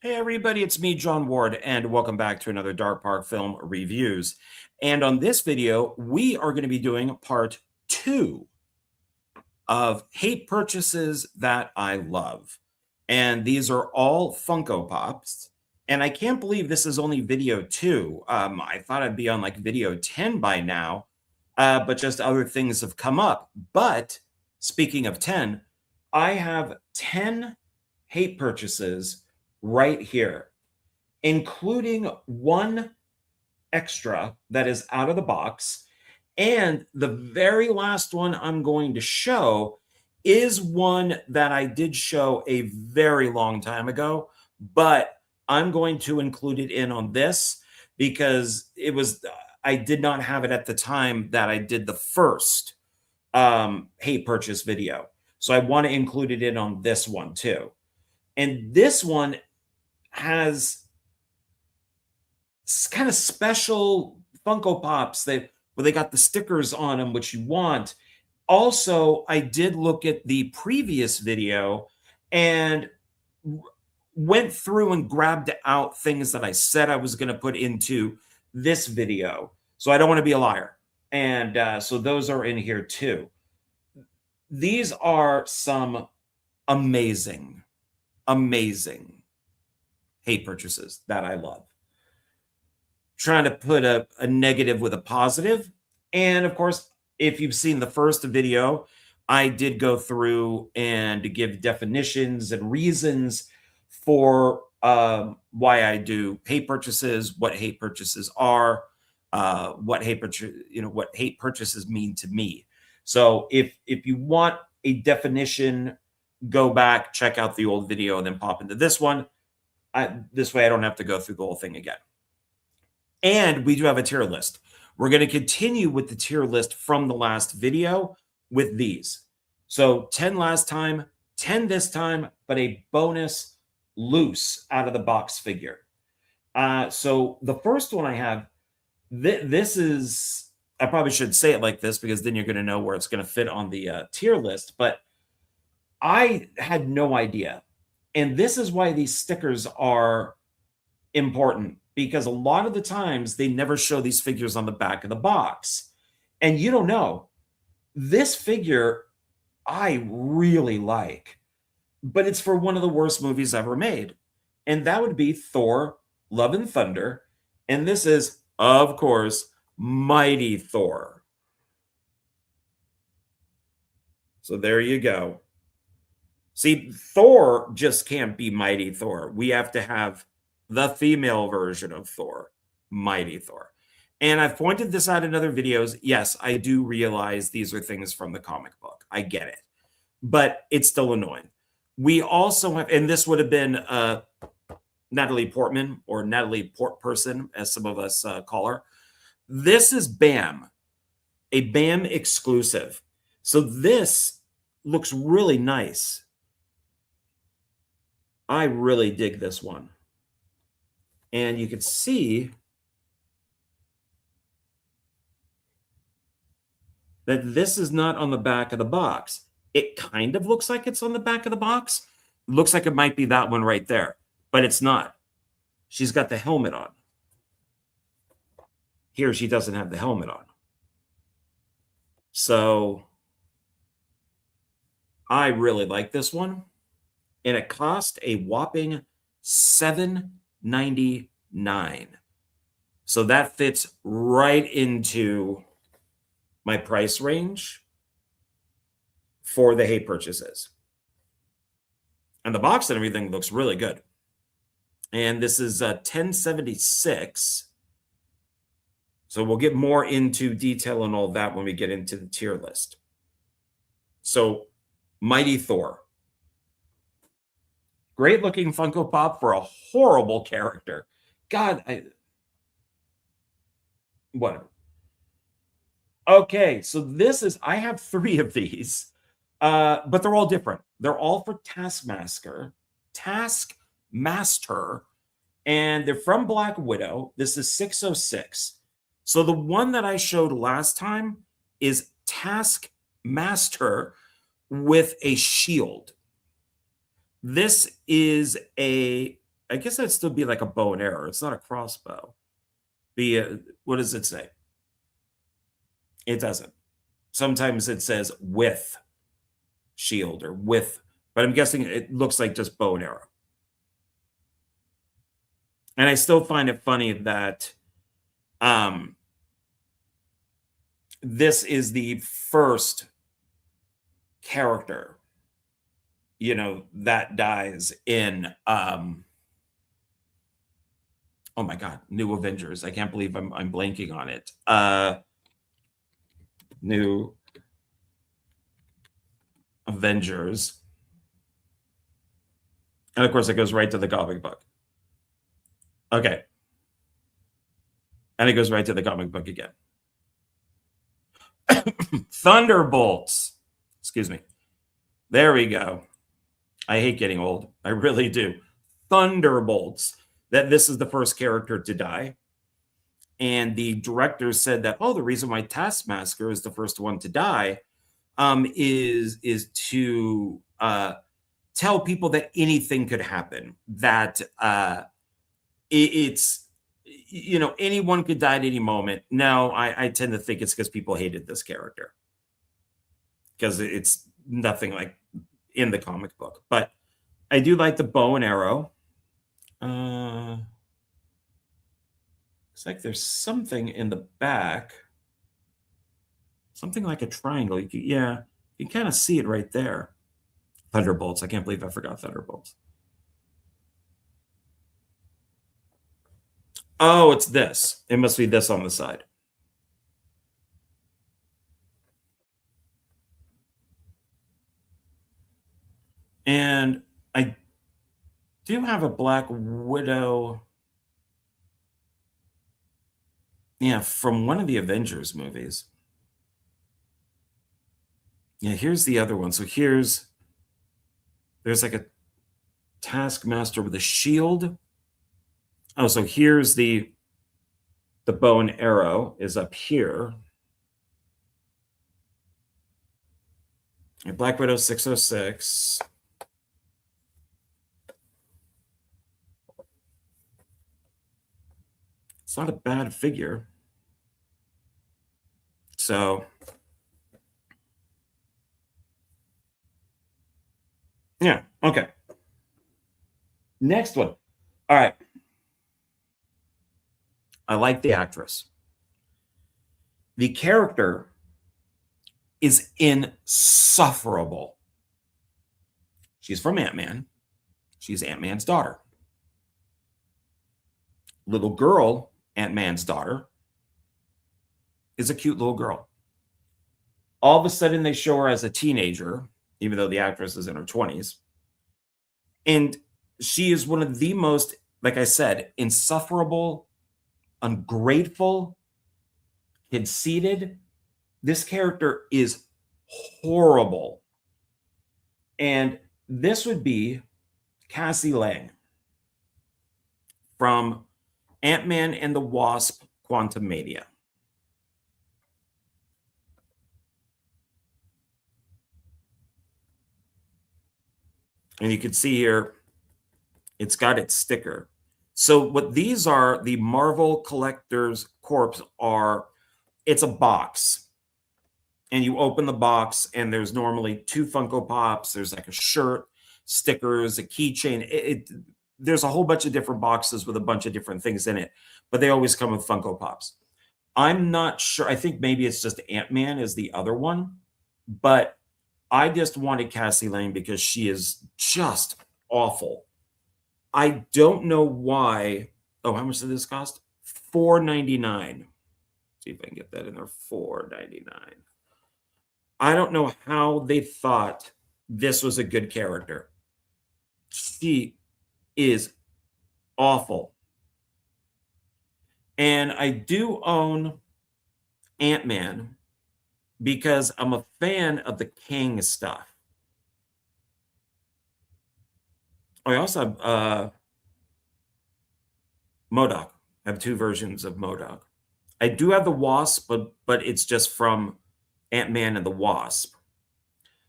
Hey everybody, it's me, John Ward, and welcome back to another Dark Park Film Reviews. And on this video, we are going to be doing part 2 of Hate Purchases That I Love. And these are all Funko Pops. And I can't believe this is only video 2. I thought I'd be on like video 10 by now, but just other things have come up. But speaking of 10, I have 10 hate purchases right here, including one extra that is out of the box. And the very last one I'm going to show is one that I did show a very long time ago, but I'm going to include it in on this because I did not have it at the time that I did the first hate purchase video. So I want to include it in on this one too. And this one has kind of special Funko Pops where they got the stickers on them, which you want. Also, I did look at the previous video and went through and grabbed out things that I said I was going to put into this video. So I don't want to be a liar. And so those are in here too. These are some amazing hate purchases that I love. Trying to put a negative with a positive. And of course, if you've seen the first video, I did go through and give definitions and reasons for why I do hate purchases, what hate purchases are, what hate purchases mean to me. So if you want a definition, go back, check out the old video, and then pop into this one. This way I don't have to go through the whole thing again. And we do have a tier list. We're going to continue with the tier list from the last video with these. So 10 last time, 10 this time, but a bonus loose out of the box figure. So the first one I have, this is, I probably should say it like this because then you're going to know where it's going to fit on the tier list, but I had no idea. And this is why these stickers are important, because a lot of the times they never show these figures on the back of the box. And you don't know. This figure I really like, but it's for one of the worst movies ever made. And that would be Thor, Love and Thunder. And this is, of course, Mighty Thor. So there you go. See, Thor just can't be Mighty Thor. We have to have the female version of Thor, Mighty Thor. And I've pointed this out in other videos. Yes, I do realize these are things from the comic book. I get it. But it's still annoying. We also have, and this would have been Natalie Portman, or Natalie Portperson, as some of us call her. This is BAM, a BAM exclusive. So this looks really nice. I really dig this one. And you can see that this is not on the back of the box. It kind of looks like it's on the back of the box. It looks like it might be that one right there, but it's not. She's got the helmet on. Here, she doesn't have the helmet on. So I really like this one. And it cost a whopping $7.99. So that fits right into my price range for the hate purchases. And the box and everything looks really good. And this is $10.76. So we'll get more into detail and all that when we get into the tier list. So Mighty Thor. Great looking Funko Pop for a horrible character. God, whatever. Okay, so this is, I have 3 of these, but they're all different. They're all for Taskmaster, and they're from Black Widow. This is 606. So the one that I showed last time is Taskmaster with a shield. This is a I guess that'd still be like a bow and arrow. It's not a crossbow. What does it say? It doesn't. Sometimes it says with shield or with, but I'm guessing it looks like just bow and arrow. And I still find it funny that this is the first character, you know, that dies in oh my god, New Avengers. I can't believe I'm blanking on it. New Avengers. And of course it goes right to the comic book. Okay. And it goes right to the comic book again. Thunderbolts. Excuse me. There we go. I hate getting old. I really do. Thunderbolts. That this is the first character to die. And the director said that, oh, the reason why Taskmaster is the first one to die is to tell people that anything could happen. That it's, you know, anyone could die at any moment. No, I tend to think it's because people hated this character. Because it's nothing like in the comic book. But I do like the bow and arrow. It's like there's something in the back. Something like a triangle. Yeah, you can kind of see it right there. Thunderbolts. I can't believe I forgot Thunderbolts. Oh, it's this. It must be this on the side. And I do have a Black Widow. Yeah, from one of the Avengers movies. Yeah, here's the other one. So there's like a Taskmaster with a shield. Oh, so here's the bow and arrow is up here. And Black Widow 606. It's not a bad figure. So, yeah, okay. Next one. All right. I like the actress. The character is insufferable. She's from Ant-Man. She's Ant-Man's daughter. Little girl, Ant-Man's daughter, is a cute little girl. All of a sudden, they show her as a teenager, even though the actress is in her 20s. And she is one of the most, like I said, insufferable, ungrateful, conceited. This character is horrible. And this would be Cassie Lang from Ant-Man and the Wasp: Quantumania. And you can see here, it's got its sticker. So what these are, the Marvel Collector's Corps are, it's a box. And you open the box and there's normally 2 Funko Pops. There's like a shirt, stickers, a keychain. There's a whole bunch of different boxes with a bunch of different things in it, but they always come with Funko Pops. I'm not sure. I think maybe it's just Ant-Man is the other one, but I just wanted Cassie Lang because she is just awful. I don't know why. Oh, how much did this cost? $4.99. See if I can get that in there. $4.99. I don't know how they thought this was a good character. She is awful. And I do own Ant-Man because I'm a fan of the Kang stuff. I also have MODOK. I have 2 versions of MODOK. I do have the Wasp, but it's just from Ant-Man and the Wasp.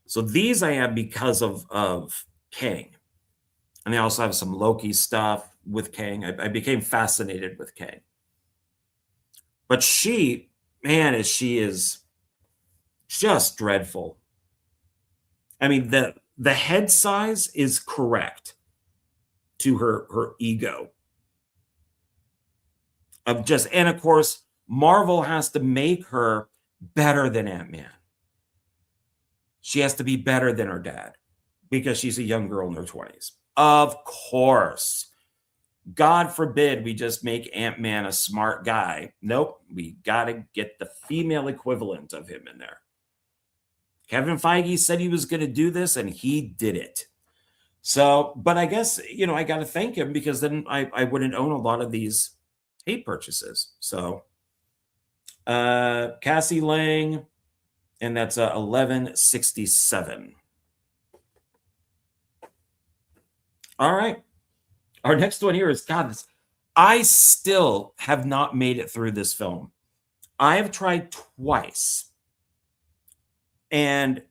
So these I have because of Kang. And I also have some Loki stuff. with Kang. I became fascinated with Kang. But she, man, she is just dreadful. I mean, the head size is correct to her ego. Of just, and of course, Marvel has to make her better than Ant-Man. She has to be better than her dad because she's a young girl in her 20s. Of course. God forbid we just make Ant-Man a smart guy. Nope, we got to get the female equivalent of him in there. Kevin Feige said he was going to do this, and he did it. So, but I guess, you know, I got to thank him because then I wouldn't own a lot of these tape purchases. So, Cassie Lang, and that's 1167. All right. Our next one here is, God, I still have not made it through this film. I have tried twice. And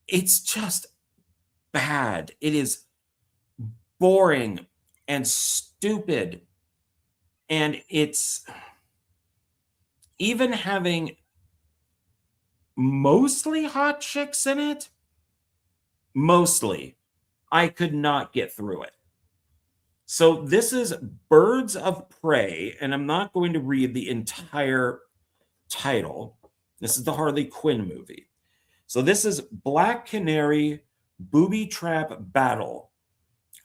it's just bad. It is boring and stupid. And it's even having mostly hot chicks in it. Mostly. I could not get through it. So this is Birds of Prey, and I'm not going to read the entire title. This is the Harley Quinn movie. So this is Black Canary Booby Trap Battle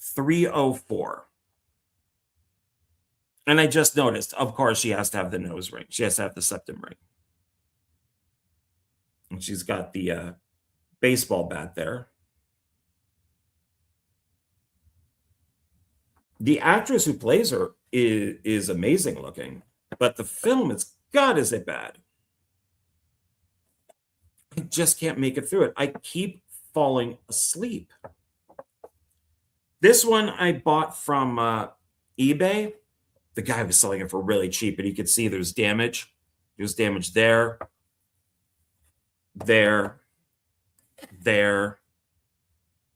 304. And I just noticed, of course, she has to have the nose ring. She has to have the septum ring. And she's got the baseball bat there. The actress who plays her is amazing looking, but the film is, God, is it bad. I just can't make it through it. I keep falling asleep. This one I bought from eBay. The guy was selling it for really cheap, and you could see there's damage. There's damage there, there.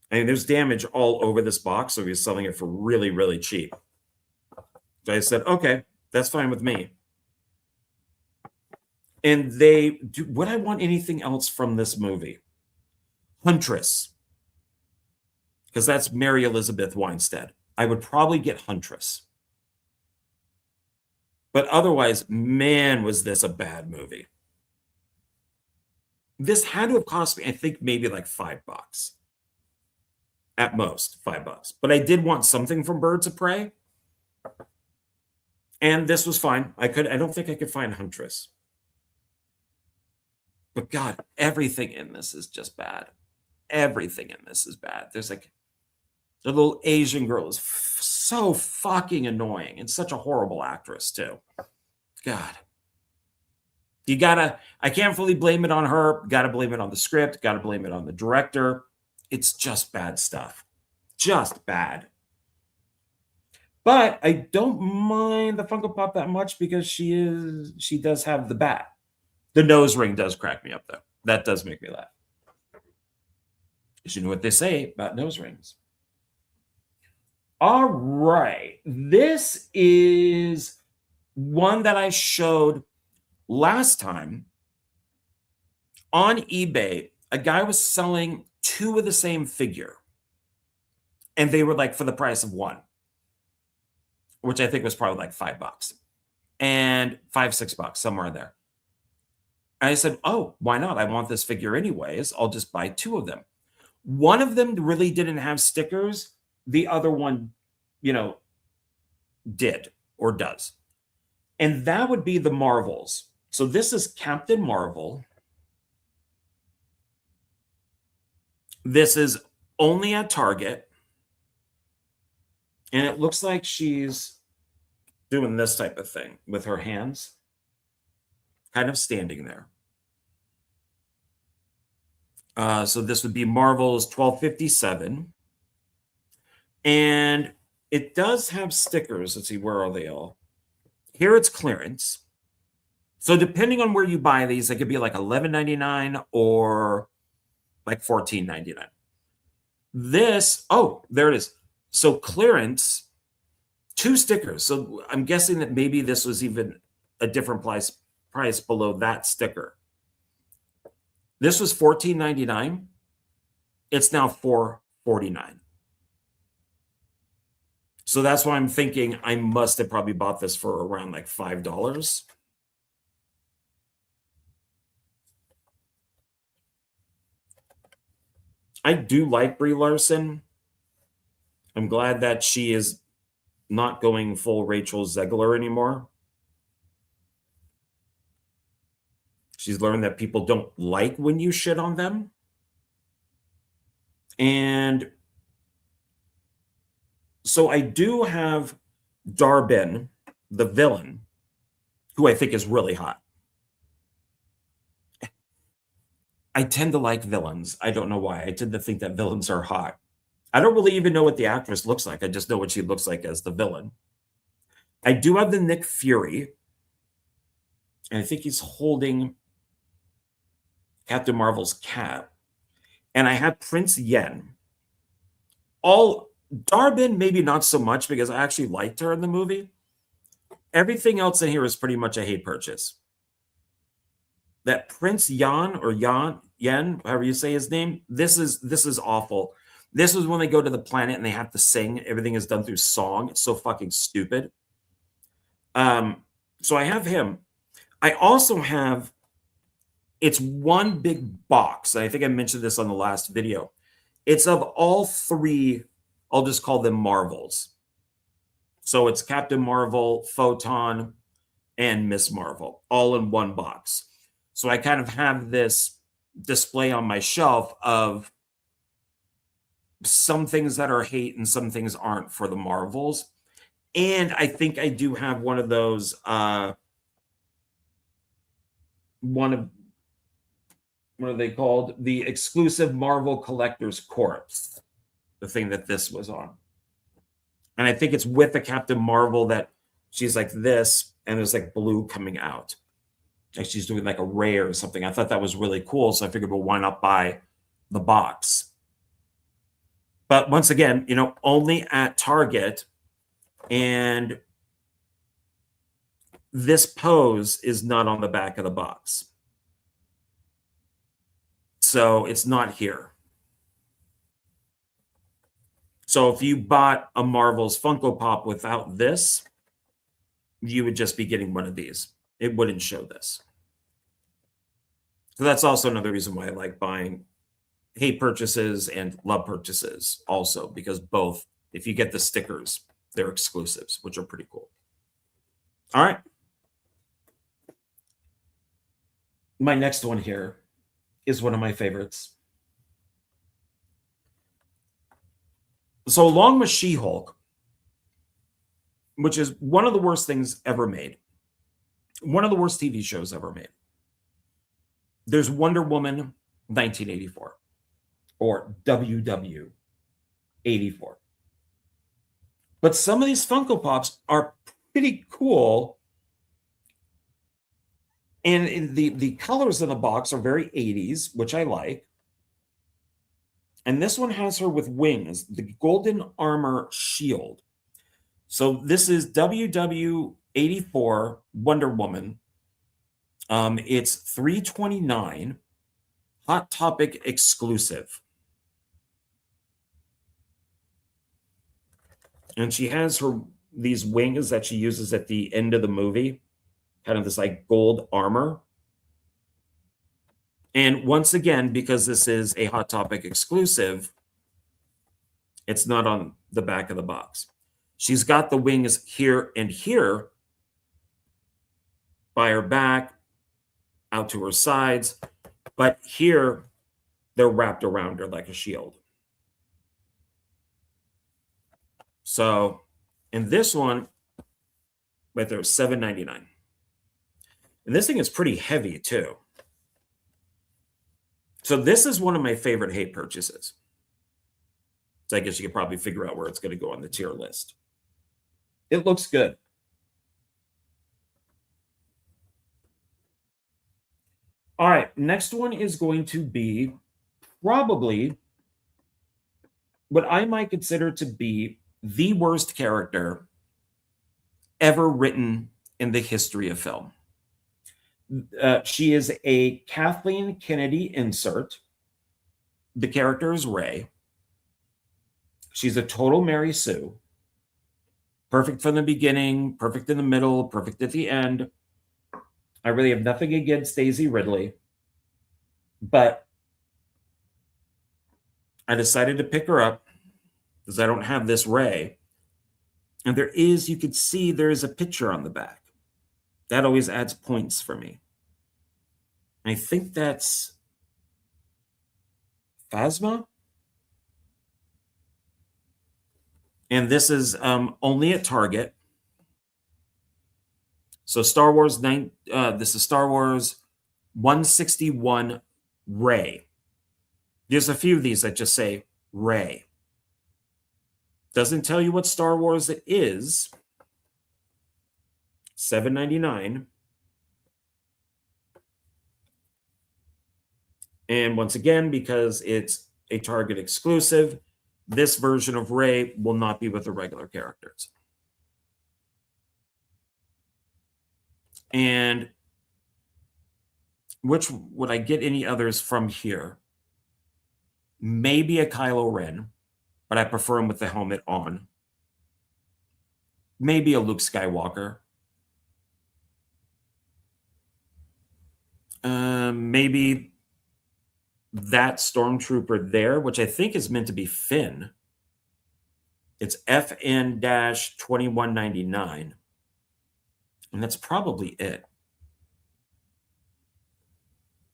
I mean, there's damage all over this box, so he was selling it for really, really cheap. So I said, okay, that's fine with me. And would I want anything else from this movie? Huntress. Because that's Mary Elizabeth Winstead. I would probably get Huntress. But otherwise, man, was this a bad movie. This had to have cost me, I think, maybe like $5. At most, $5. But I did want something from Birds of Prey. And this was fine. I don't think I could find Huntress. But God, everything in this is just bad. Everything in this is bad. There's like, the little Asian girl is so fucking annoying and such a horrible actress too. God. I can't fully blame it on her. Gotta blame it on the script. Gotta blame it on the director. It's just bad stuff. Just bad. But I don't mind the Funko Pop that much because she does have the bat. The nose ring does crack me up, though. That does make me laugh. You know what they say about nose rings. All right. This is one that I showed last time on eBay. A guy was selling 2 of the same figure. And they were like for the price of 1. Which I think was probably like $5. And $5-6, somewhere in there. And I said, oh, why not? I want this figure anyways. I'll just buy 2 of them. One of them really didn't have stickers. The other one, you know, did or does. And that would be the Marvels. So this is Captain Marvel. This is only at Target. And it looks like she's doing this type of thing with her hands. Kind of standing there. So this would be Marvel's 1257. And it does have stickers. Let's see, where are they all? Here it's clearance. So depending on where you buy these, it could be like $11.99 or like $14.99. This, oh, there it is. So clearance 2 stickers. So I'm guessing that maybe this was even a different price below that sticker. This was $14.99. It's now $4.49. So that's why I'm thinking I must have probably bought this for around like $5. I do like Brie Larson. I'm glad that she is not going full Rachel Zegler anymore. She's learned that people don't like when you shit on them. And so I do have Darbin, the villain, who I think is really hot. I tend to like villains. I don't know why. I tend to think that villains are hot. I don't really even know what the actress looks like. I just know what she looks like as the villain. I do have the Nick Fury. And I think he's holding Captain Marvel's cap. And I have Prince Yen. All Darbin, maybe not so much because I actually liked her in the movie. Everything else in here is pretty much a hate purchase. That Prince Yen or Yen, however you say his name, this is awful. This was when they go to the planet and they have to sing. Everything is done through song. It's so fucking stupid. So I have him. I also have, it's one big box. And I think I mentioned this on the last video. It's of all 3, I'll just call them Marvels. So it's Captain Marvel, Photon, and Miss Marvel, all in one box. So I kind of have this display on my shelf of some things that are hate and some things aren't for the Marvels. And I think I do have one of those, what are they called? The exclusive Marvel Collector's Corpse, the thing that this was on. And I think it's with the Captain Marvel that she's like this, and there's like blue coming out. Like she's doing like a ray or something. I thought that was really cool. So I figured, well, why not buy the box? But once again, only at Target. And this pose is not on the back of the box. So it's not here. So if you bought a Marvel's Funko Pop without this, you would just be getting one of these. It wouldn't show this. So that's also another reason why I like buying hate purchases and love purchases also, because both, if you get the stickers, they're exclusives, which are pretty cool. All right. My next one here is one of my favorites. So along with She-Hulk, which is one of the worst things ever made, one of the worst TV shows ever made, there's Wonder Woman 1984, or WW 84. But some of these Funko Pops are pretty cool. And the colors in the box are very 80s, which I like. And this one has her with wings, the golden armor shield. So this is WW 84 Wonder Woman. It's $329, Hot Topic exclusive. And she has these wings that she uses at the end of the movie, kind of this like gold armor. And once again, because this is a Hot Topic exclusive, it's not on the back of the box. She's got the wings here and here by her back, out to her sides, but here they're wrapped around her like a shield. So in this one, right there, $7.99. And this thing is pretty heavy too. So this is one of my favorite hate purchases. So I guess you could probably figure out where it's going to go on the tier list. It looks good. All right, next one is going to be probably what I might consider to be the worst character ever written in the history of film. She is a Kathleen Kennedy insert. The character is Ray. She's a total Mary Sue. Perfect from the beginning, perfect in the middle, perfect at the end. I really have nothing against Daisy Ridley, but I decided to pick her up because I don't have this Ray. And there is, you could see there is a picture on the back. That always adds points for me. I think that's Phasma. And this is only at Target. So Star Wars this is Star Wars 161 Ray. There's a few of these that just say Ray. Doesn't tell you what Star Wars it is. $7.99. And once again, because it's a Target exclusive, this version of Ray will not be with the regular characters. And which would I get any others from here? Maybe a Kylo Ren, but I prefer him with the helmet on. Maybe a Luke Skywalker. Maybe that stormtrooper there, which I think is meant to be Finn. It's FN-2199. And that's probably it.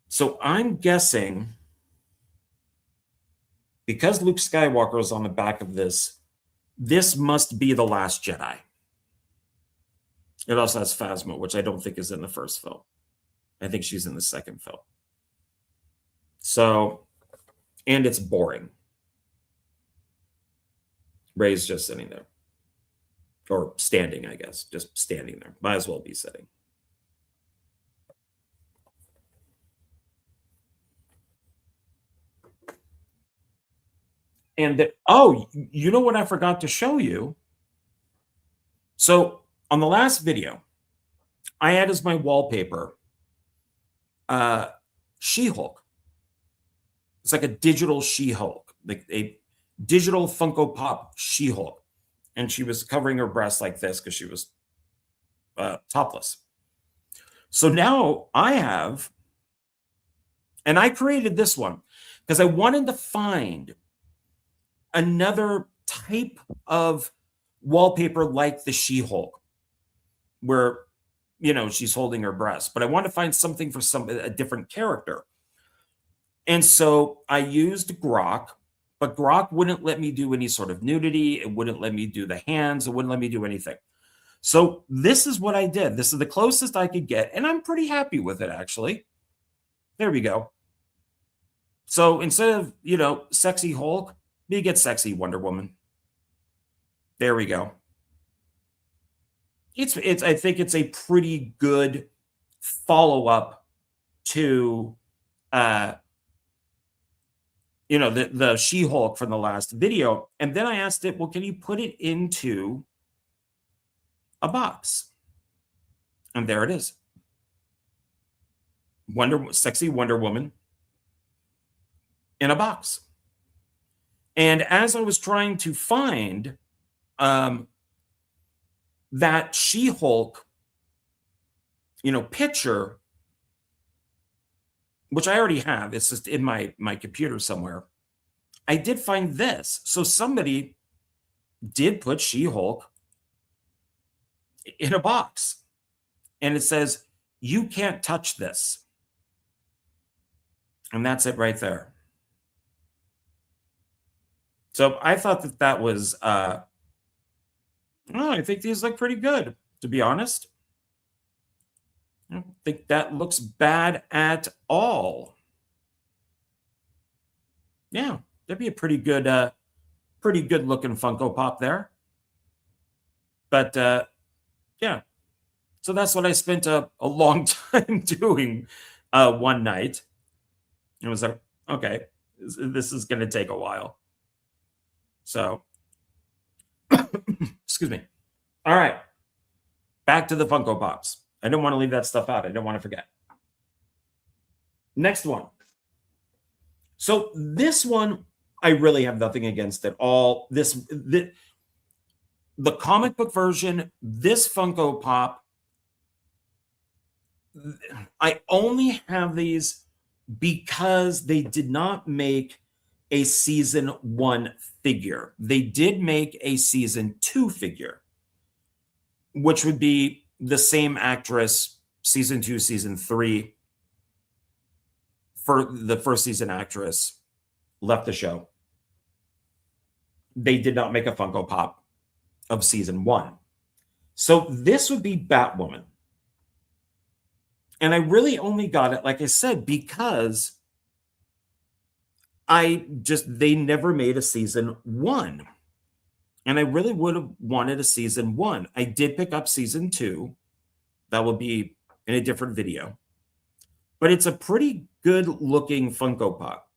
So I'm guessing, because Luke Skywalker is on the back of this, this must be The Last Jedi. It also has Phasma, which I don't think is in the first film. I think she's in the second film. So, and it's boring. Rey's just sitting there. Or standing, I guess. Just standing there. Might as well be sitting. And oh, you know what I forgot to show you? So on the last video, I had as my wallpaper She-Hulk. It's like a digital She-Hulk, like a digital Funko Pop She-Hulk. And she was covering her breasts like this because she was topless. So now I have, and I created this one because I wanted to find another type of wallpaper like the She-Hulk, where, you know, she's holding her breast, but I want to find something for a different character. And so I used Grok, but Grok wouldn't let me do any sort of nudity. It wouldn't let me do the hands. It wouldn't let me do anything. So this is what I did. This is the closest I could get, and I'm pretty happy with it, actually. There we go. So instead of, you know, sexy Hulk, we get sexy Wonder Woman. There we go. It's I think it's a pretty good follow-up to you know, the She-Hulk from the last video. And then I asked it, well, can you put it into a box? And there it is. Sexy Wonder Woman in a box. And as I was trying to find that She-Hulk, you know, picture, which I already have, it's just in my computer somewhere, I did find this. So somebody did put She-Hulk in a box. And it says, you can't touch this. And that's it right there. So I thought that that was, I think these look pretty good, to be honest. I don't think that looks bad at all. Yeah, that'd be a pretty good looking Funko Pop there. But yeah, so that's what I spent a long time doing one night. It was like, okay, this is going to take a while. So, excuse me. All right. Back to the Funko Pops. I don't want to leave that stuff out. I don't want to forget. Next one. So this one, I really have nothing against at all. The comic book version, this Funko Pop, I only have these because they did not make a season 1 figure. They did make a season 2 figure, which would be the same actress, season 2, season 3. For the first season actress left the show. They did not make a Funko Pop of season 1. So this would be Batwoman. And I really only got it, like I said, because they never made a season 1. And I really would have wanted a season 1. I did pick up season 2. That will be in a different video. But it's a pretty good looking Funko Pop.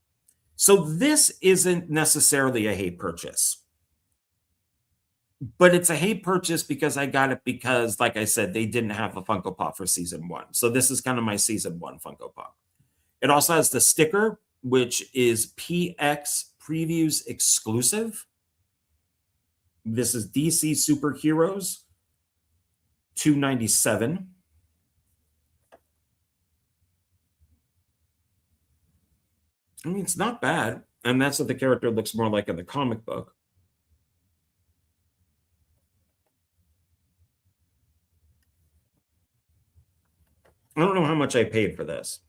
So this isn't necessarily a hate purchase. But it's a hate purchase because I got it because, like I said, they didn't have a Funko Pop for season 1. So this is kind of my season 1 Funko Pop. It also has the sticker, which is PX Previews exclusive. This is DC Superheroes, $297. I mean, it's not bad. And that's what the character looks more like in the comic book. I don't know how much I paid for this,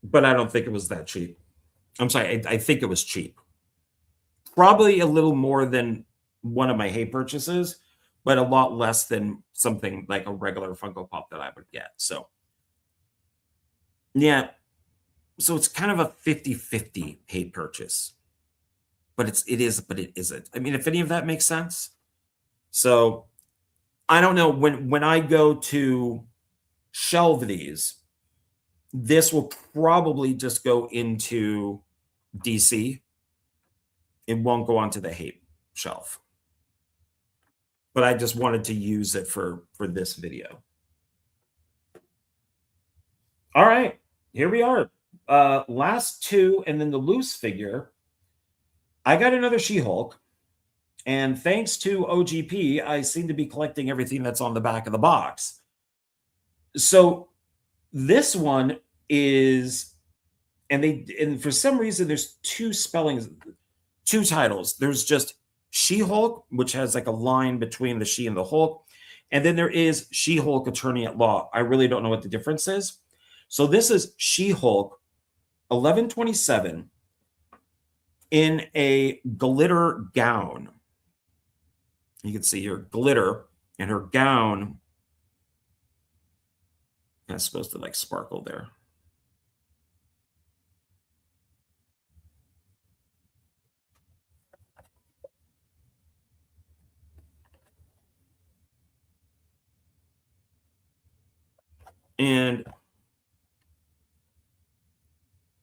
but I don't think it was that cheap. I'm sorry, I think it was cheap. Probably a little more than one of my hate purchases, but a lot less than something like a regular Funko Pop that I would get. So, yeah. So it's kind of a 50-50 hate purchase. But it isn't. I mean, if any of that makes sense. So I don't know, when I go to shelve these, this will probably just go into DC. It won't go onto the hate shelf. But I just wanted to use it for this video. All right, here we are. Last two, and then the loose figure. I got another She-Hulk. And thanks to OGP, I seem to be collecting everything that's on the back of the box. So this one is, and for some reason, there's two spellings, two titles. There's just She-Hulk, which has like a line between the she and the Hulk. And then there is She-Hulk Attorney at Law. I really don't know what the difference is. So this is She-Hulk 1127 in a glitter gown. You can see here glitter, and her gown is supposed to like sparkle there. And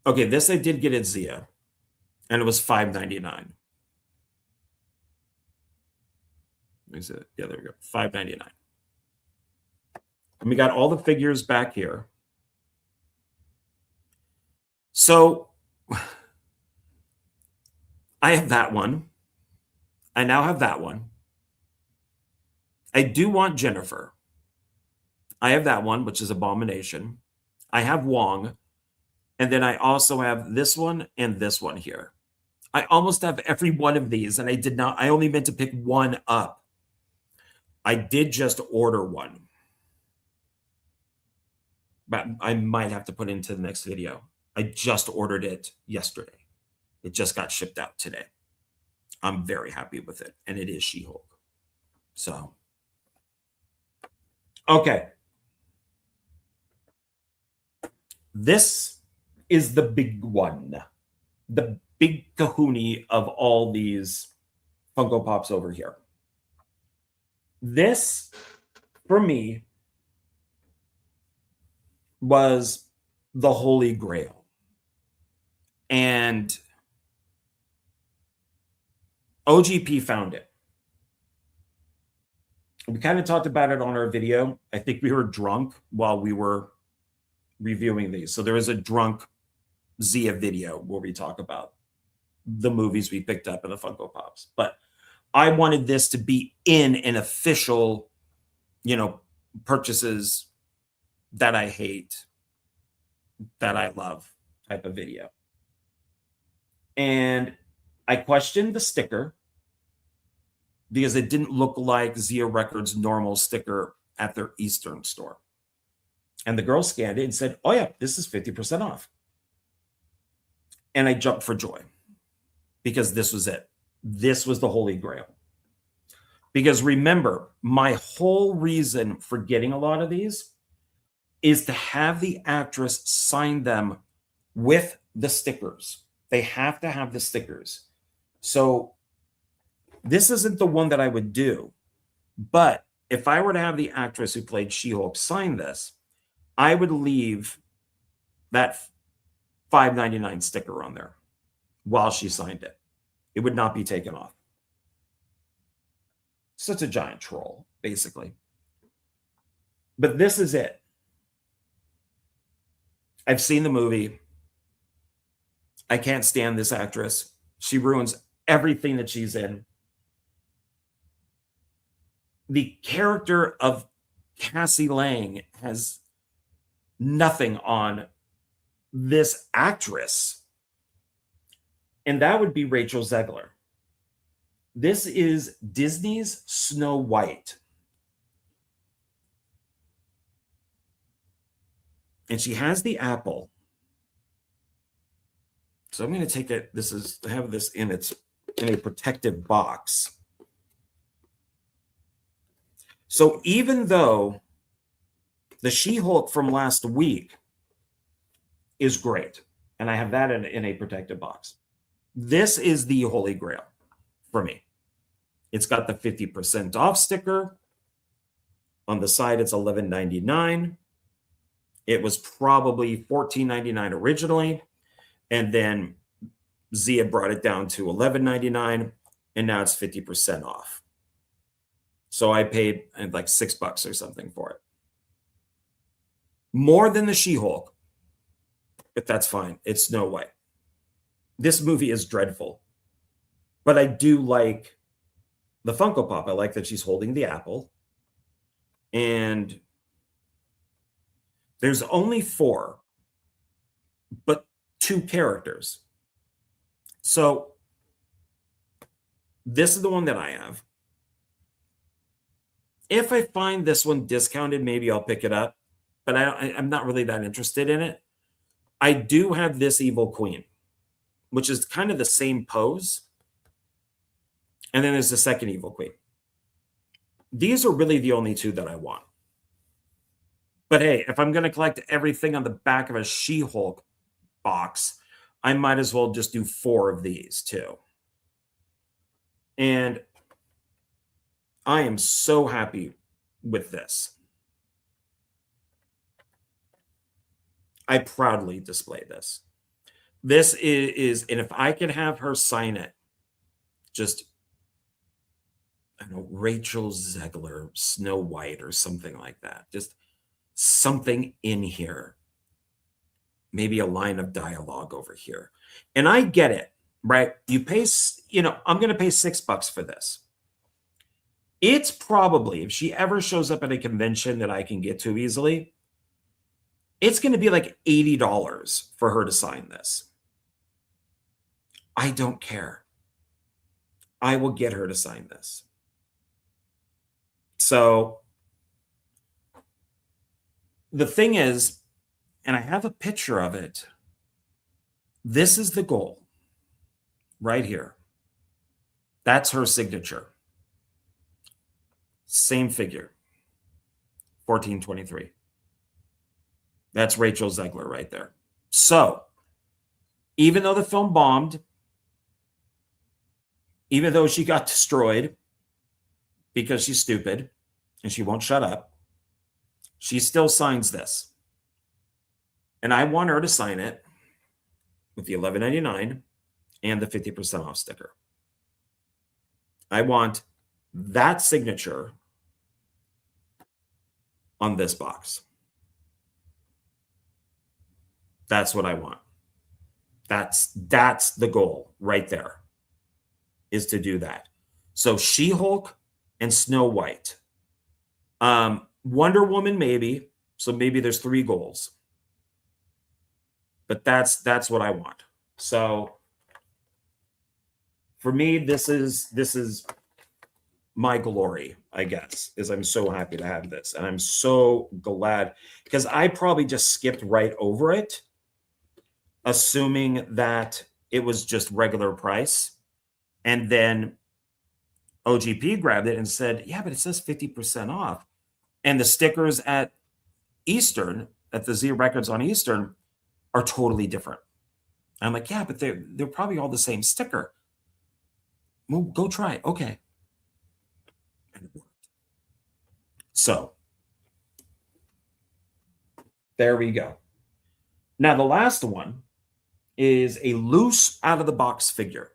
okay, this I did get at Zia, and it was $5.99. Is it? Yeah, there we go. $5.99. And we got all the figures back here. So I have that one. I now have that one. I do want Jennifer. I have that one, which is Abomination. I have Wong. And then I also have this one and this one here. I almost have every one of these, and I only meant to pick one up. I did just order one. But I might have to put it into the next video. I just ordered it yesterday. It just got shipped out today. I'm very happy with it, and it is She-Hulk. So, okay. This is the big one. The big kahuna of all these Funko Pops over here. This, for me, was the Holy Grail. And OGP found it. We kind of talked about it on our video. I think we were drunk while we were reviewing these. So there is a drunk Zia video where we talk about the movies we picked up in the Funko Pops. But I wanted this to be in an official, purchases that I hate, that I love type of video. And I questioned the sticker because it didn't look like Zia Records' normal sticker at their Eastern store. And the girl scanned it and said, oh yeah, this is 50% off. And I jumped for joy because this was it. This was the Holy Grail. Because remember, my whole reason for getting a lot of these is to have the actress sign them with the stickers. They have to have the stickers. So this isn't the one that I would do. But if I were to have the actress who played She-Hulk sign this, I would leave that $5.99 sticker on there while she signed it. It would not be taken off. Such a giant troll, basically. But this is it. I've seen the movie. I can't stand this actress. She ruins everything that she's in. The character of Cassie Lang has nothing on this actress. And that would be Rachel Zegler. This is Disney's Snow White. And she has the apple. So I'm going to take it. I have this in a protective box. So even though the She-Hulk from last week is great, and I have that in a protective box, this is the Holy Grail for me. It's got the 50% off sticker. On the side, it's $11.99. It was probably $14.99 originally, and then Zia brought it down to $11.99, and now it's 50% off. So I paid like $6 or something for it. More than the She-Hulk, but that's fine. It's Snow White. This movie is dreadful, but I do like the Funko Pop. I like that she's holding the apple, and there's only 4, but 2 characters. So this is the one that I have. If I find this one discounted, maybe I'll pick it up, but I'm not really that interested in it. I do have this Evil Queen, which is kind of the same pose. And then there's the second Evil Queen. These are really the only 2 that I want. But hey, if I'm going to collect everything on the back of a She-Hulk box, I might as well just do 4 of these too. And I am so happy with this. I proudly display this. This is, and if I can have her sign it, just, I don't know, Rachel Zegler, Snow White, or something like that. Just something in here. Maybe a line of dialogue over here. And I get it, right? You pay, I'm going to pay $6 for this. It's probably, if she ever shows up at a convention that I can get to easily, it's going to be like $80 for her to sign this. I don't care. I will get her to sign this. So the thing is, and I have a picture of it, this is the goal right here. That's her signature. Same figure, 1423. That's Rachel Zegler right there. So even though the film bombed, even though she got destroyed because she's stupid and she won't shut up, she still signs this. And I want her to sign it with the $11.99 and the 50% off sticker. I want that signature on this box. That's what I want. That's the goal right there, is to do that. So She-Hulk and Snow White. Wonder Woman, maybe. So maybe there's 3 goals. But that's what I want. So for me, this is my glory, I guess, is I'm so happy to have this. And I'm so glad, because I probably just skipped right over it, assuming that it was just regular price. And then OGP grabbed it and said, yeah, but it says 50% off. And the stickers at Eastern, at the Z Records on Eastern, are totally different. I'm like, yeah, but they're probably all the same sticker. Well, go try it. Okay. And it worked. So there we go. Now, the last one is a loose out of the box figure.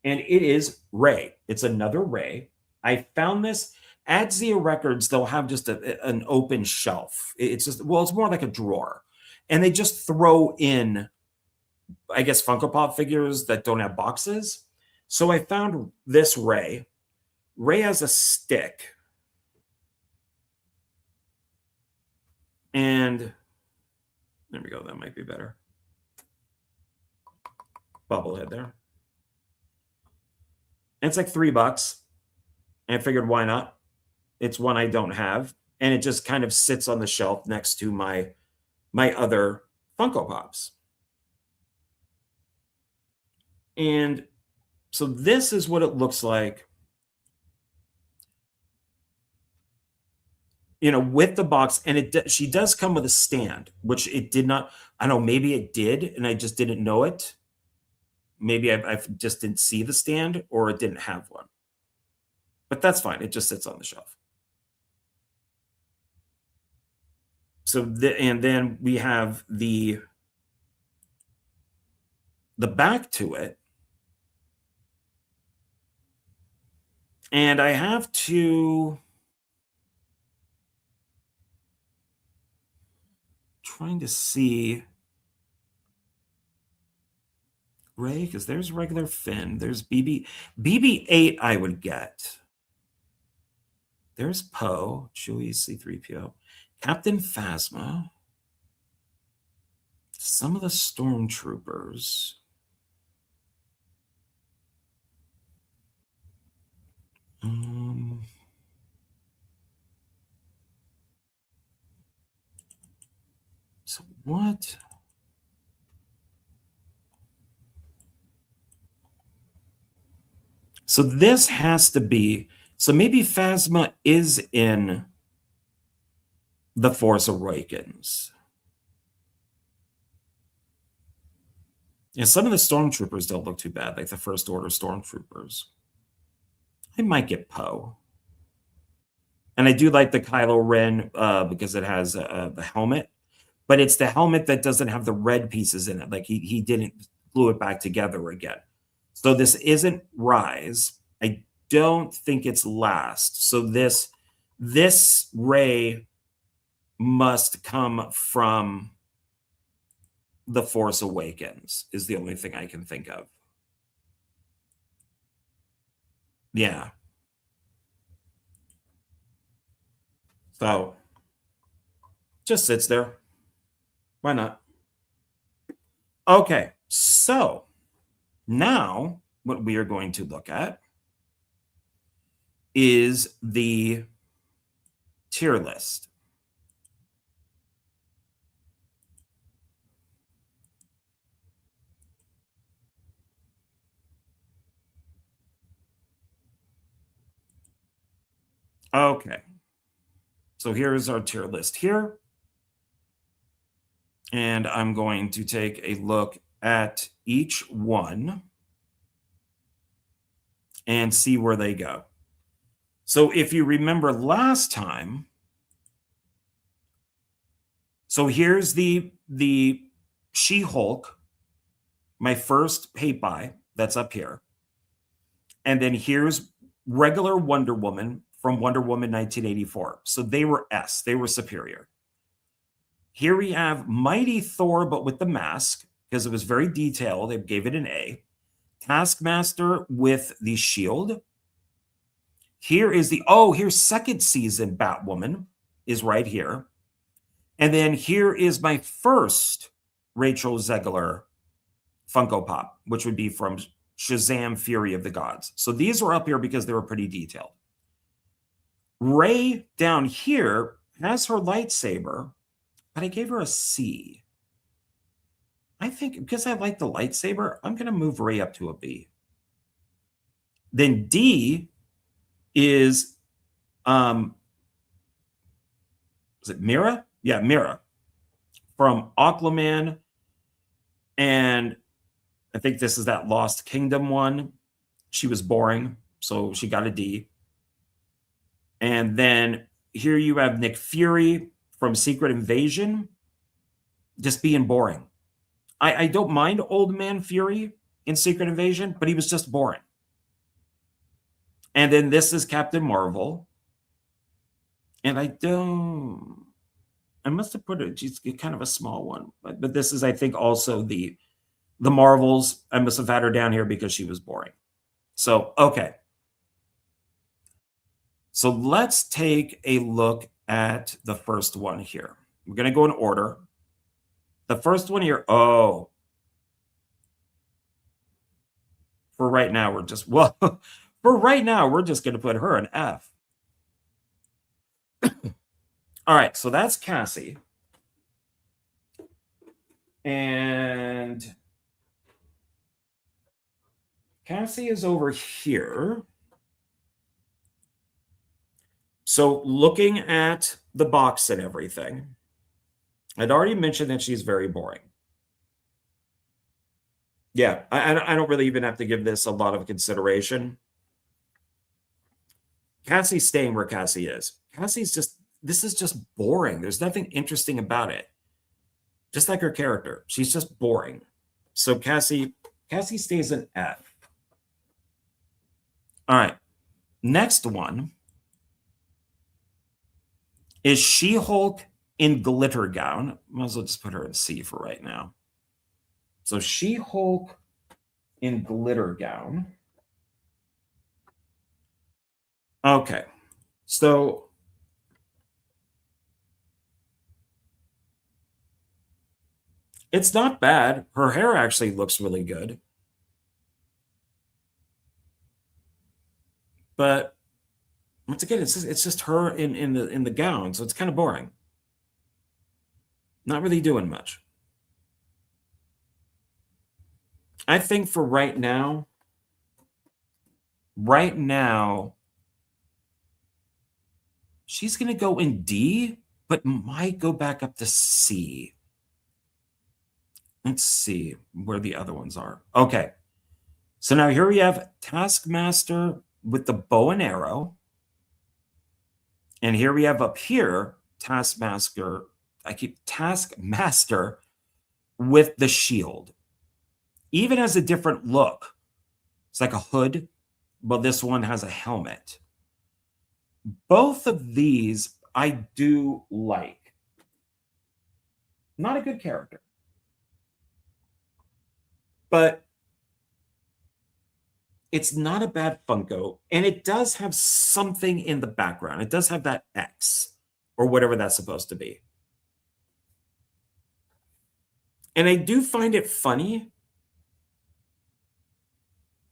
And it is Ray. It's another Ray. I found this at Zia Records. They'll have just an open shelf. It's just, well, it's more like a drawer. And they just throw in, I guess, Funko Pop figures that don't have boxes. So I found this Ray. Ray has a stick. And there we go. That might be better. Bubblehead there. And it's like $3. And I figured, why not? It's one I don't have. And it just kind of sits on the shelf next to my other Funko Pops. And so this is what it looks like, you know, with the box. And she does come with a stand, which it did not. I don't know, maybe it did, and I just didn't know it. Maybe I just didn't see the stand, or it didn't have one. But that's fine. It just sits on the shelf. So, and then we have the back to it. And I have to, trying to see Ray, because there's regular Finn. There's BB-8 I would get. There's Poe, Chewie, C-3PO, Captain Phasma, some of the stormtroopers. So what? So this has to be, so maybe Phasma is in The Force Awakens. Yeah, some of the stormtroopers don't look too bad, like the First Order stormtroopers. I might get Poe. And I do like the Kylo Ren because it has the helmet, but it's the helmet that doesn't have the red pieces in it. Like he didn't glue it back together again. So this isn't Rise. I don't think it's Last. So this Ray must come from The Force Awakens is the only thing I can think of. Yeah. So just sits there. Why not? Okay, so now what we are going to look at is the tier list. Okay, so here's our tier list here. And I'm going to take a look at each one and see where they go. So if you remember last time, so here's the She-Hulk, my first hate buy, that's up here. And then here's regular Wonder Woman from Wonder Woman 1984. So they were S, they were superior. Here we have Mighty Thor, but with the mask, because it was very detailed. They gave it an A. Taskmaster with the shield. Here is here's second season Batwoman is right here. And then here is my first Rachel Zegler Funko Pop, which would be from Shazam Fury of the Gods. So these were up here because they were pretty detailed. Rey down here has her lightsaber, but I gave her a C. I think because I like the lightsaber, I'm going to move Rey up to a B. Then D is it Mira? Yeah, Mira from Aquaman. And I think this is that Lost Kingdom one. She was boring, so she got a D. And then here you have Nick Fury from Secret Invasion, just being boring. I don't mind Old Man Fury in Secret Invasion, but he was just boring. And then this is Captain Marvel. And I must have put it, she's kind of a small one. But this is, I think, also the Marvels. I must have had her down here because she was boring. So, okay. So let's take a look at the first one here. We're going to go in order. The first one here, for right now, we're just going to put her an F. All right, so that's Cassie. And Cassie is over here. So looking at the box and everything, I'd already mentioned that she's very boring. Yeah, I don't really even have to give this a lot of consideration. Cassie's staying where Cassie is. This is just boring. There's nothing interesting about it. Just like her character. She's just boring. So Cassie stays an F. All right. Next one is She-Hulk in glitter gown. Might as well just put her in C for right now. So She-Hulk in glitter gown. Okay. So it's not bad. Her hair actually looks really good. But once again, it's just her in the gown, so it's kind of boring. Not really doing much. I think for right now, she's going to go in D, but might go back up to C. Let's see where the other ones are. Okay. So now here we have Taskmaster with the bow and arrow. And here we have up here, Taskmaster with the shield. Even has a different look. It's like a hood, but this one has a helmet. Both of these I do like. Not a good character. But it's not a bad Funko, and it does have something in the background. It does have that X, or whatever that's supposed to be. And I do find it funny.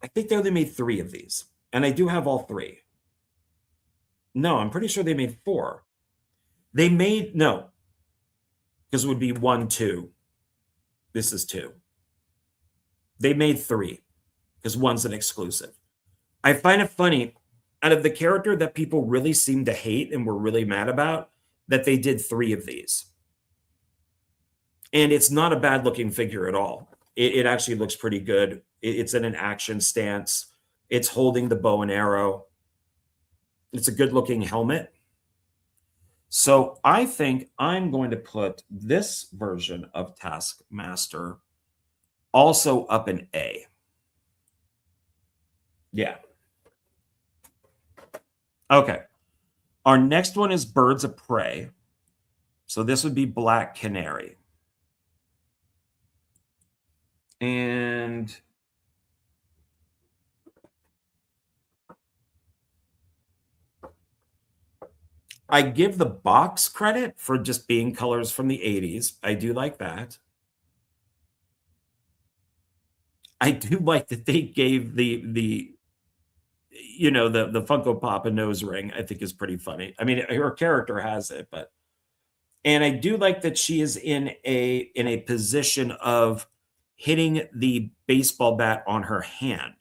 I think they only made 3 of these, and I do have all 3. No, I'm pretty sure they made 4. No, because it would be 1, 2. This is 2. They made 3, because 1's an exclusive. I find it funny, out of the character that people really seem to hate and were really mad about, that they did 3 of these. And it's not a bad looking figure at all. It actually looks pretty good. It's in an action stance. It's holding the bow and arrow. It's a good looking helmet. So I think I'm going to put this version of Taskmaster also up in A. Yeah. Okay. Our next one is Birds of Prey. So this would be Black Canary. And I give the box credit for just being colors from the 80s. I do like that. I do like that they gave the Funko Pop a nose ring. I think is pretty funny. I mean, her character has it, but and I do like that she is in a position of hitting the baseball bat on her hand.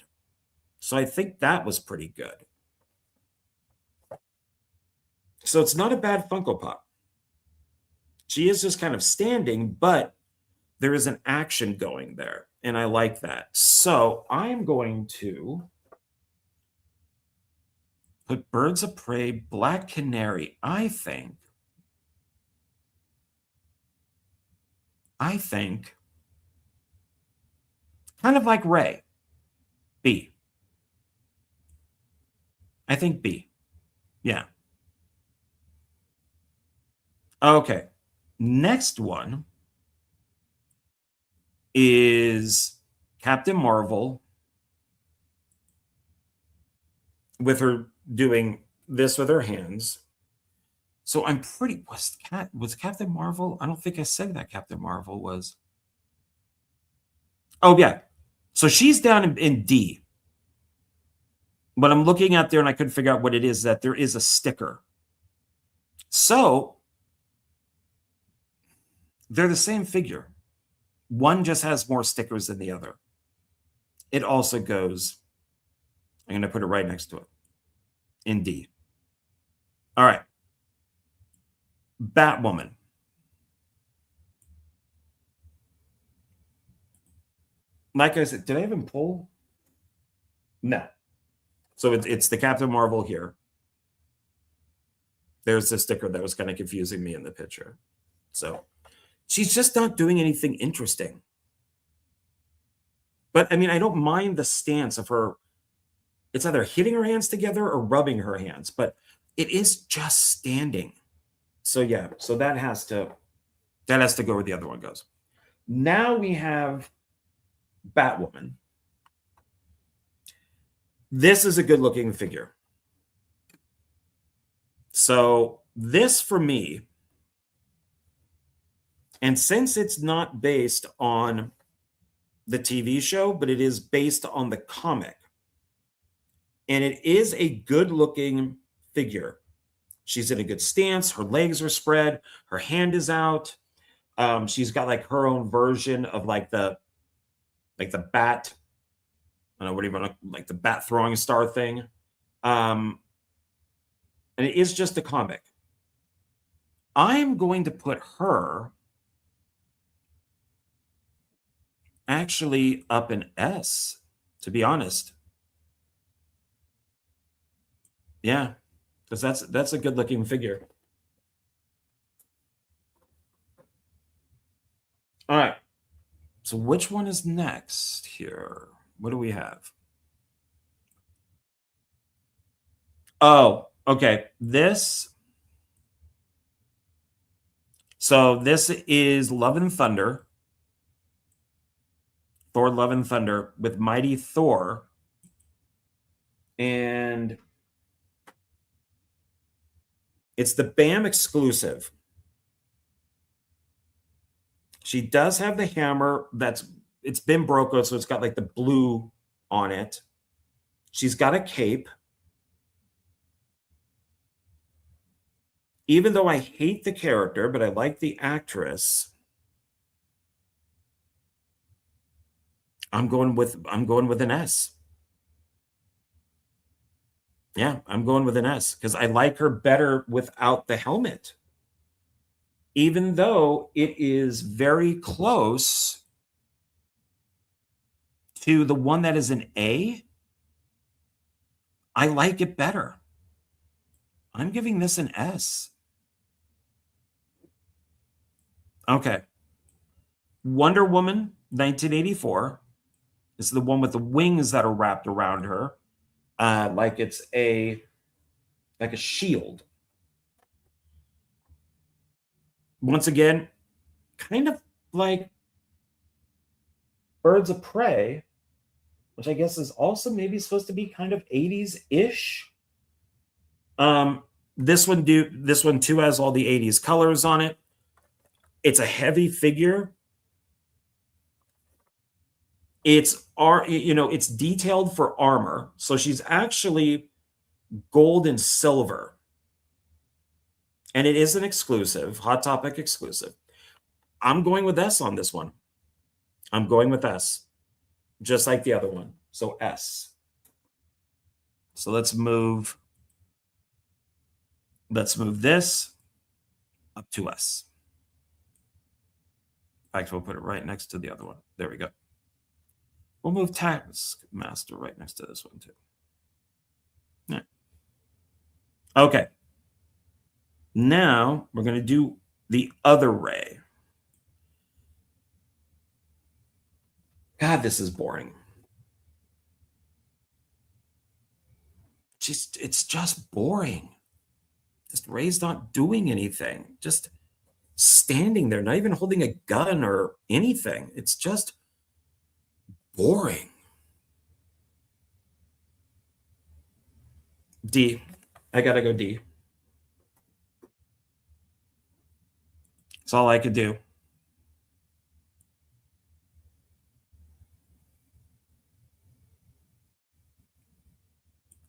So I think that was pretty good. So it's not a bad Funko Pop. She is just kind of standing, but there is an action going there. And I like that. So I'm going to put Birds of Prey, Black Canary. I think kind of like Ray, B. I think B. Yeah. Okay. Next one is Captain Marvel with her doing this with her hands. So I'm pretty was Captain Marvel? I don't think I said that Captain Marvel was. Oh yeah. So she's down in D. But I'm looking out there and I couldn't figure out what it is, that there is a sticker. So they're the same figure. One just has more stickers than the other. It also goes, I'm going to put it right next to it, in D. All right. Batwoman. Like I said, did I even pull? No. So it's the Captain Marvel here. There's the sticker that was kind of confusing me in the picture. So she's just not doing anything interesting. But I mean, I don't mind the stance of her. It's either hitting her hands together or rubbing her hands, but it is just standing. So yeah, so that has to go where the other one goes. Now we have Batwoman. This is a good looking figure. So this for me, and since it's not based on the TV show, but it is based on the comic, and it is a good looking figure. She's in a good stance. Her legs are spread. Her hand is out. She's got like her own version of like the bat. I don't know what do you want to, like the bat throwing star thing. And it is just a comic. I'm going to put her actually up in S, to be honest. Yeah, because that's a good looking figure. All right. So which one is next here? What do we have? Oh, okay. So this is Love and Thunder. Thor Love and Thunder with Mighty Thor. And it's the BAM exclusive. She does have the hammer it's been broken, so it's got like the blue on it. She's got a cape. Even though I hate the character, but I like the actress, I'm going with an S. Yeah, I'm going with an S because I like her better without the helmet. Even though it is very close to the one that is an A, I like it better. I'm giving this an S. Okay. Wonder Woman 1984 is the one with the wings that are wrapped around her, like it's a shield. Once again, kind of like Birds of Prey, which I guess is also maybe supposed to be kind of 80s-ish. This one too has all the 80s colors on it. It's a heavy figure. It's it's detailed for armor. So she's actually gold and silver. And it is an exclusive, Hot Topic exclusive. I'm going with S on this one. I'm going with S, just like the other one. So S. So let's move this up to S. Actually, we'll put it right next to the other one. There we go. We'll move Taskmaster right next to this one too. Yeah. Okay. Now we're going to do the other Ray. God, this is boring. It's just boring. This Ray's not doing anything. Just standing there, not even holding a gun or anything. It's just boring. D. I gotta go D. That's all I could do.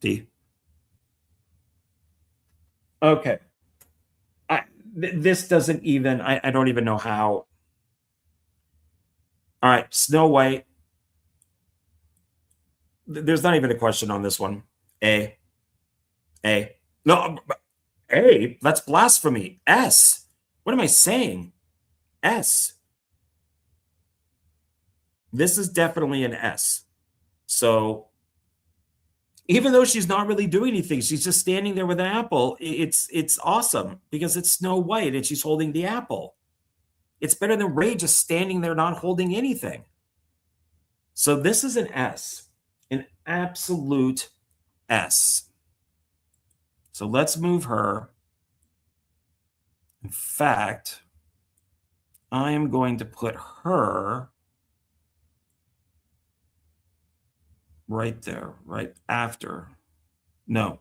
D. Okay. This doesn't even, I don't even know how. All right, Snow White. There's not even a question on this one. A. No, A. That's blasphemy. S. What am I saying? S. This is definitely an S. So even though she's not really doing anything, she's just standing there with an apple. It's awesome because it's Snow White and she's holding the apple. It's better than Ray just standing there not holding anything. So this is an S, an absolute S. So let's move her. In fact, I am going to put her right there, right after. No.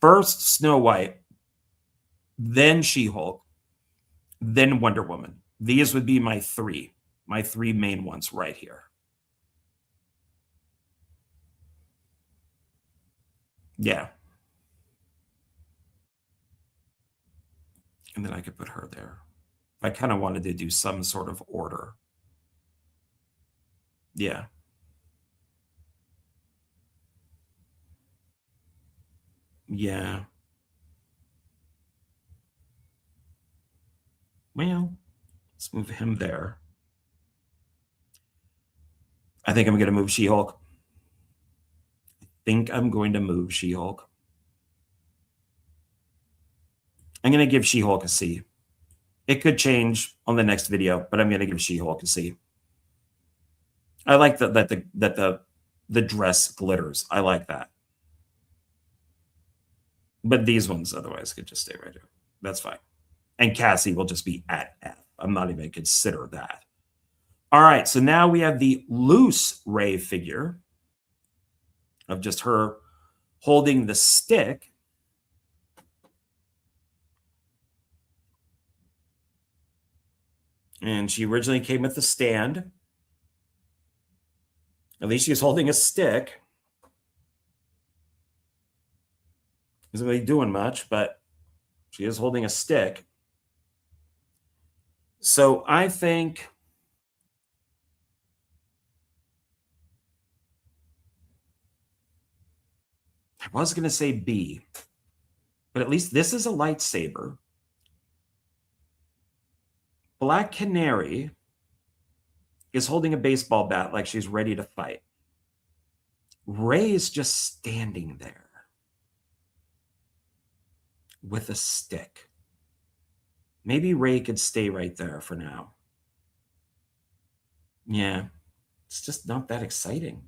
First Snow White, then She-Hulk, then Wonder Woman. These would be my three main ones right here. Yeah. And then I could put her there. I kind of wanted to do some sort of order. Yeah. Yeah. Well, let's move him there. I think I'm going to move She-Hulk. I'm going to move She-Hulk. I'm going to give She-Hulk a C. It could change on the next video, but I'm going to give She-Hulk a C. I like that the dress glitters. I like that. But these ones otherwise could just stay right here. That's fine. And Cassie will just be at F. I'm not even consider that. All right, so now we have the loose Ray figure of just her holding the stick. And she originally came with the stand. At least she's holding a stick. Isn't really doing much, but she is holding a stick. So I think I was going to say B, but at least this is a lightsaber. Black Canary is holding a baseball bat like she's ready to fight. Ray is just standing there with a stick. Maybe Ray could stay right there for now. Yeah, it's just not that exciting.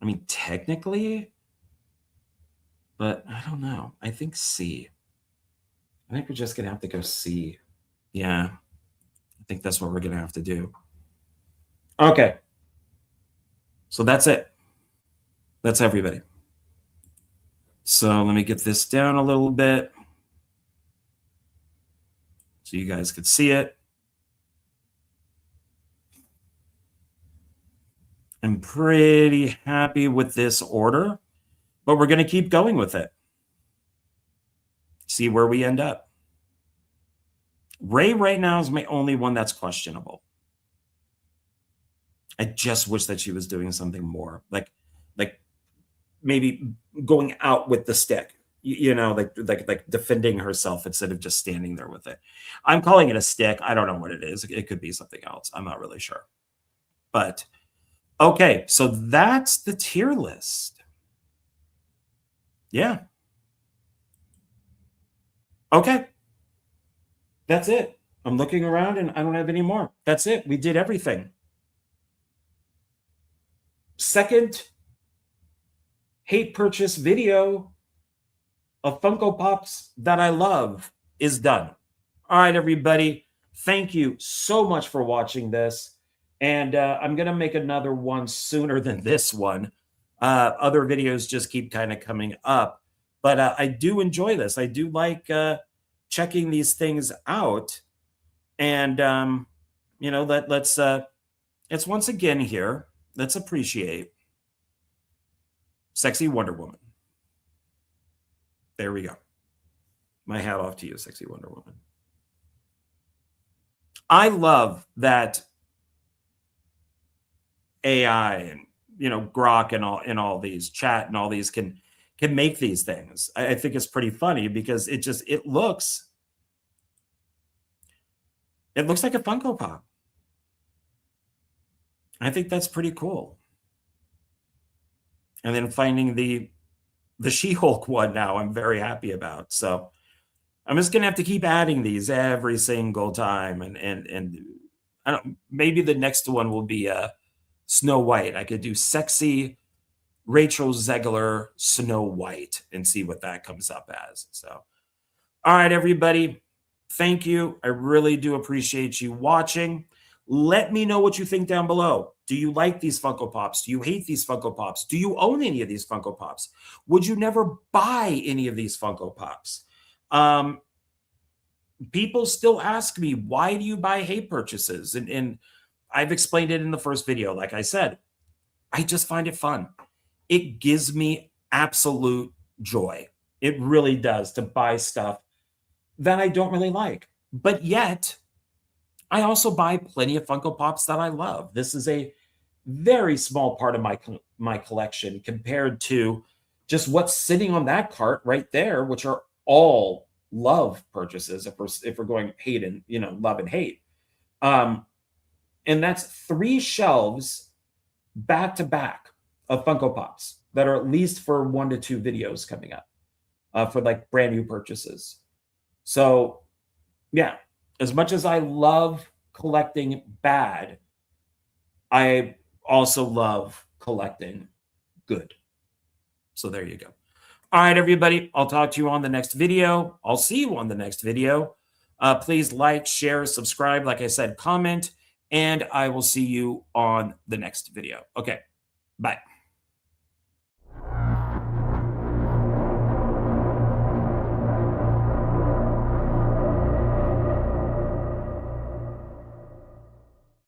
I mean, technically, but I don't know. I think C. I think we're just going to have to go see. Yeah, I think that's what we're going to have to do. Okay. So that's it. That's everybody. So let me get this down a little bit so you guys could see it. I'm pretty happy with this order, but we're going to keep going with it. See where we end up. Ray right now is my only one that's questionable. I just wish that she was doing something more, like maybe going out with the stick, you know, like defending herself instead of just standing there with it. I'm calling it a stick. I don't know what it is. It could be something else. I'm not really sure. But okay, so that's the tier list. Yeah. Okay. That's it. I'm looking around and I don't have any more. That's it. We did everything. Second hate purchase video of Funko Pops that I love is done. All right, everybody. Thank you so much for watching this. And I'm going to make another one sooner than this one. Other videos just keep kind of coming up. But I do enjoy this. I do like checking these things out. And, you know, let's once again here, let's appreciate Sexy Wonder Woman. There we go. My hat off to you, Sexy Wonder Woman. I love that AI and, you know, Grok and all these chat and all these can make these things. I think it's pretty funny because it looks like a Funko Pop. I think that's pretty cool. And then finding the She-Hulk one now, I'm very happy about. So I'm just gonna have to keep adding these every single time, and I don't. Maybe the next one will be Snow White. I could do sexy Rachel Zegler Snow White and see what that comes up as. So, all right, everybody. Thank you. I really do appreciate you watching. Let me know what you think down below. Do you like these Funko Pops? Do you hate these Funko Pops? Do you own any of these Funko Pops? Would you never buy any of these Funko Pops? People still ask me, why do you buy hate purchases? And I've explained it in the first video. Like I said, I just find it fun. It gives me absolute joy. It really does to buy stuff that I don't really like. But yet, I also buy plenty of Funko Pops that I love. This is a very small part of my collection compared to just what's sitting on that cart right there, which are all love purchases if we're going hate and, you know, love and hate. And that's 3 shelves back to back of Funko Pops that are at least for 1 to 2 videos coming up for like brand new purchases. So yeah, as much as I love collecting bad, I also love collecting good. So there you go. All right, everybody. I'll talk to you on the next video. I'll see you on the next video. Please like, share, subscribe. Like I said, comment, and I will see you on the next video. Okay, bye.